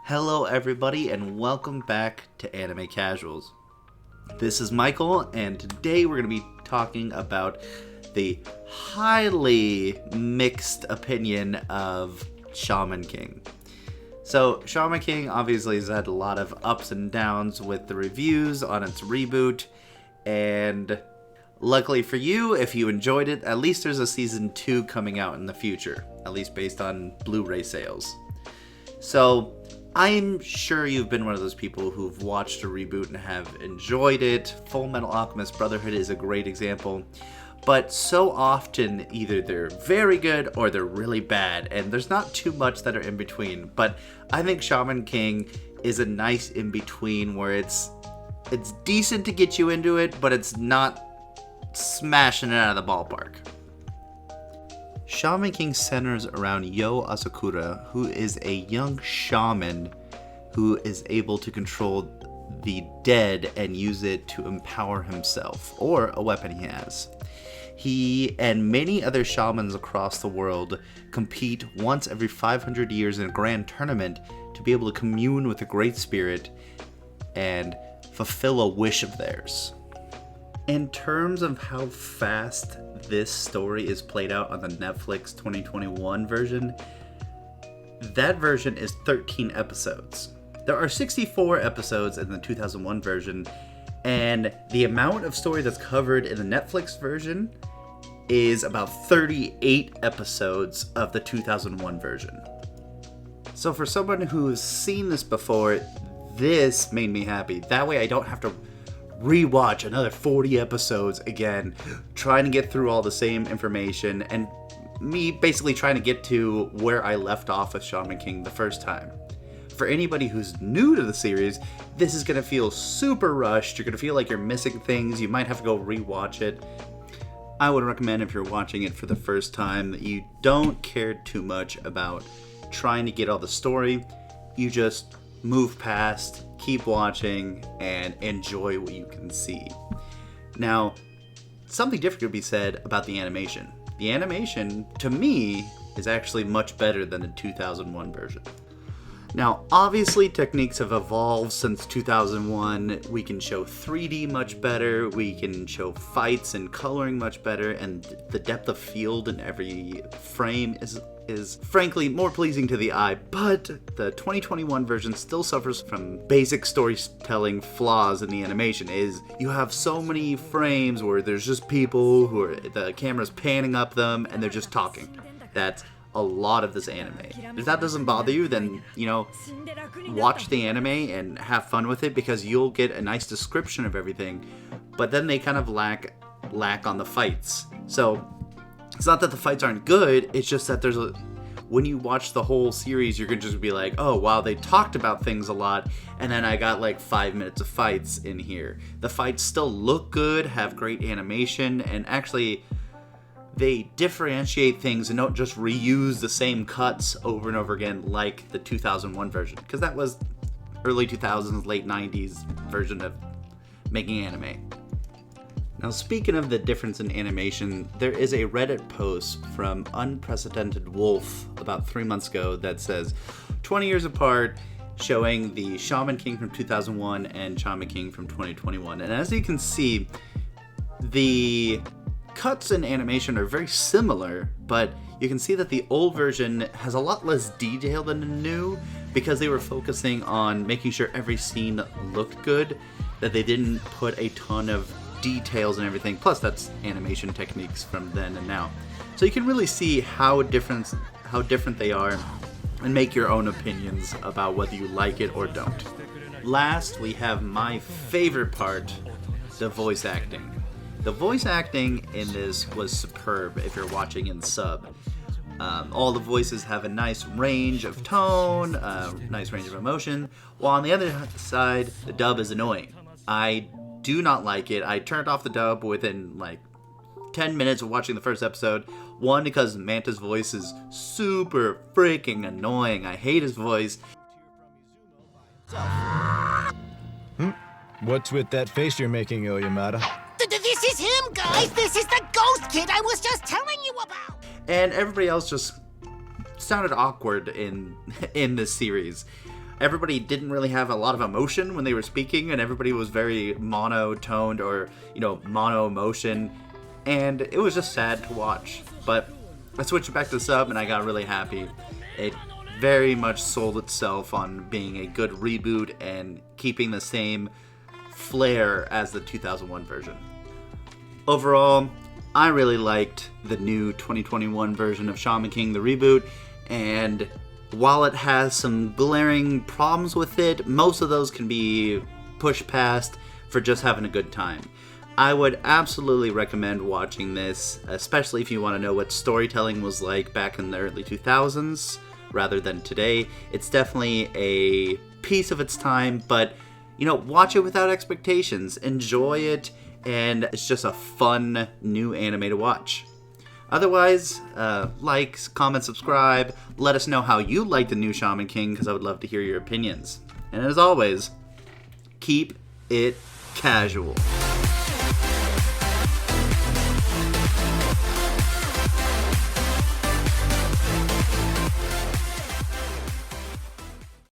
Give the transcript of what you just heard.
Hello everybody and welcome back to Anime Casuals. This is Michael and today we're going to be talking about the highly mixed opinion of Shaman King. So Shaman King obviously has had a lot of ups and downs with the reviews on its reboot, and luckily for you, if you enjoyed it, at least there's a season 2 coming out in the future, at least based on Blu-ray sales. So I'm sure you've been one of those people who've watched a reboot and have enjoyed it. Full Metal Alchemist Brotherhood is a great example. But so often, either they're very good or they're really bad, and there's not too much that are in between. But I think Shaman King is a nice in-between where it's decent to get you into it, but it's not smashing it out of the ballpark. Shaman King centers around Yo Asakura, who is a young shaman who is able to control the dead and use it to empower himself, or a weapon he has. He and many other shamans across the world compete once every 500 years in a grand tournament to be able to commune with the Great Spirit and fulfill a wish of theirs. In terms of how fast this story is played out on the Netflix 2021 version, that version is 13 episodes. There are 64 episodes in the 2001 version, and the amount of story that's covered in the Netflix version is about 38 episodes of the 2001 version. So for someone who's seen this before, this made me happy. That way I don't have to rewatch another 40 episodes again, trying to get through all the same information, and me basically trying to get to where I left off with Shaman King the first time. For anybody who's new to the series, this is going to feel super rushed. You're going to feel like you're missing things. You might have to go rewatch it. I would recommend, if you're watching it for the first time, that you don't care too much about trying to get all the story. You just move past, keep watching, and enjoy what you can see. Now, something different could be said about the animation. The animation, to me, is actually much better than the 2001 version. Now, obviously, techniques have evolved since 2001. We can show 3D much better, we can show fights and coloring much better, and the depth of field in every frame is frankly more pleasing to the eye, but the 2021 version still suffers from basic storytelling flaws in the animation. You have so many frames where there's just people the camera's panning up them and they're just talking. That's a lot of this anime. If that doesn't bother you, then, watch the anime and have fun with it, because you'll get a nice description of everything, but then they kind of lack on the fights. So it's not that the fights aren't good, it's just that when you watch the whole series, you're going to just be like, oh wow, they talked about things a lot, and then I got like 5 minutes of fights in here. The fights still look good, have great animation, and actually they differentiate things and don't just reuse the same cuts over and over again like the 2001 version, because that was early 2000s, late 90s version of making anime. Now, speaking of the difference in animation, there is a Reddit post from Unprecedented Wolf about 3 months ago that says 20 years apart, showing the Shaman King from 2001 and Shaman King from 2021. And as you can see, the cuts in animation are very similar, but you can see that the old version has a lot less detail than the new, because they were focusing on making sure every scene looked good, that they didn't put a ton of details and everything. Plus, that's animation techniques from then and now. So you can really see how different they are and make your own opinions about whether you like it or don't. Last, we have my favorite part, the voice acting. The voice acting in this was superb if you're watching in sub. All the voices have a nice range of tone, nice range of emotion, while on the other side, the dub is annoying. I do not like it. I turned off the dub within like 10 minutes of watching the first episode. One, because Manta's voice is super freaking annoying. I hate his voice. What's with that face you're making, Oyamada? This is him, guys! This is the ghost kid I was just telling you about! And everybody else just sounded awkward in this series. everybody didn't really have a lot of emotion when they were speaking, and everybody was very monotoned or, mono emotion. And it was just sad to watch. But I switched back to sub, and I got really happy. It very much sold itself on being a good reboot and keeping the same flair as the 2001 version. Overall, I really liked the new 2021 version of Shaman King, the reboot, and while it has some glaring problems with it, most of those can be pushed past for just having a good time. I would absolutely recommend watching this, especially if you want to know what storytelling was like back in the early 2000s rather than today. It's definitely a piece of its time, but watch it without expectations. Enjoy it, and it's just a fun new anime to watch. Otherwise, like, comment, subscribe. Let us know how you like the new Shaman King, because I would love to hear your opinions. And as always, keep it casual.